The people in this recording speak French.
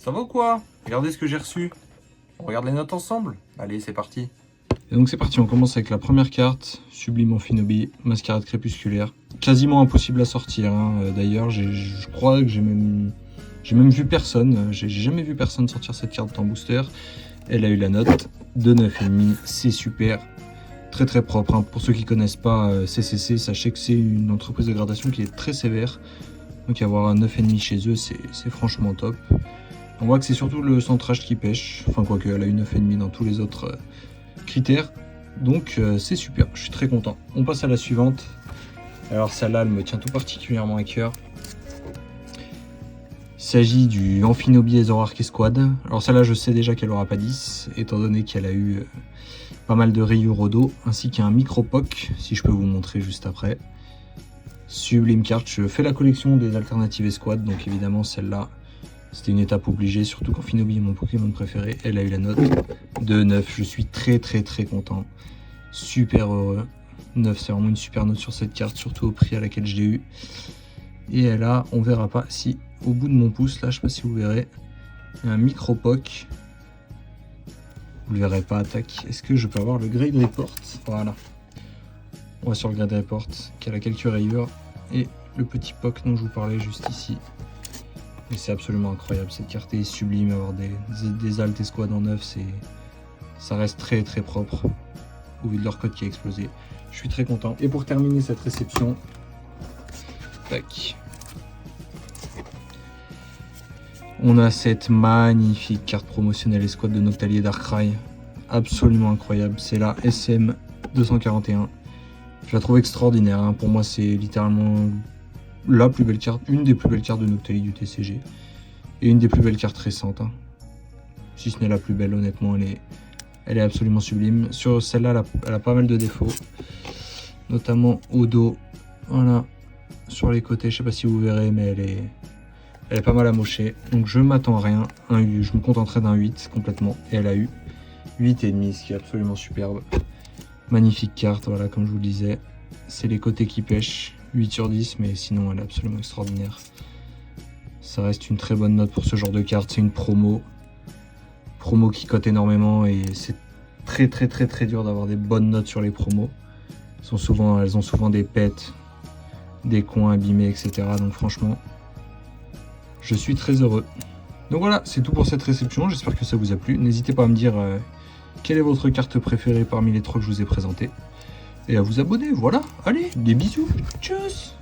Ça va ou quoi? Regardez ce que j'ai reçu. On regarde les notes ensemble? Allez, c'est parti. Et donc c'est parti, on commence avec la première carte, Sublime Amphinobi, Mascarade Crépusculaire. Quasiment impossible à sortir, hein. D'ailleurs, je crois que j'ai même vu personne. J'ai jamais vu personne sortir cette carte en booster. Elle a eu la note de 9,5, c'est super. Très très propre, hein. Pour ceux qui connaissent pas CCC, sachez que c'est une entreprise de gradation qui est très sévère. Donc avoir un 9,5 chez eux, c'est franchement top. On voit que c'est surtout le centrage qui pêche. Enfin quoique, elle a eu 9,5 dans tous les autres critères. Donc c'est super, je suis très content. On passe à la suivante. Alors celle-là, elle me tient tout particulièrement à cœur. Il s'agit du Amphinobi Azor Escouade. Alors celle-là, je sais déjà qu'elle aura pas 10, étant donné qu'elle a eu pas mal de rayures au dos, ainsi qu'un micro-poc, si je peux vous montrer juste après. Sublime carte, je fais la collection des alternatives escouades, donc évidemment celle-là, c'était une étape obligée, surtout qu'Amphinobi est mon Pokémon préféré. Elle a eu la note de 9, je suis très content, super heureux. 9, c'est vraiment une super note sur cette carte, surtout au prix à laquelle je l'ai eu. Et elle a, on verra pas, si au bout de mon pouce, là, je sais pas si vous verrez, un micro-poc. Vous le verrez pas, attaque. Est-ce que je peux avoir le Grade Report? Voilà. On va sur le Grade Report, qui a quelques rayures. Et le petit POC dont je vous parlais juste ici. Et c'est absolument incroyable, cette carte est sublime. Avoir des alt escouades en 9, ça reste très propre. Au vu de leur code qui a explosé. Je suis très content. Et pour terminer cette réception, tac. On a cette magnifique carte promotionnelle escouade de Noctali et Darkrai. Absolument incroyable. C'est la SM 241. Je la trouve extraordinaire, hein. Pour moi, c'est littéralement la plus belle carte, une des plus belles cartes de Noctali du TCG. Et une des plus belles cartes récentes, hein. Si ce n'est la plus belle, honnêtement, elle est absolument sublime. Sur celle-là, elle a pas mal de défauts. Notamment au dos. Voilà. Sur les côtés, je sais pas si vous verrez, mais elle est pas mal amochée. Donc je m'attends à rien. Je me contenterai d'un 8 complètement. Et elle a eu 8,5, ce qui est absolument superbe. Magnifique carte, voilà, comme je vous le disais. C'est les côtés qui pêchent. 8 sur 10, mais sinon elle est absolument extraordinaire. Ça reste une très bonne note pour ce genre de carte. C'est une promo. Promo qui cote énormément et c'est très dur d'avoir des bonnes notes sur les promos. Elles ont souvent des pets, des coins abîmés, etc. Donc franchement, je suis très heureux. Donc voilà, c'est tout pour cette réception. J'espère que ça vous a plu. N'hésitez pas à me dire quelle est votre carte préférée parmi les trois que je vous ai présentées. Et à vous abonner, voilà. Allez, des bisous. Tchuss.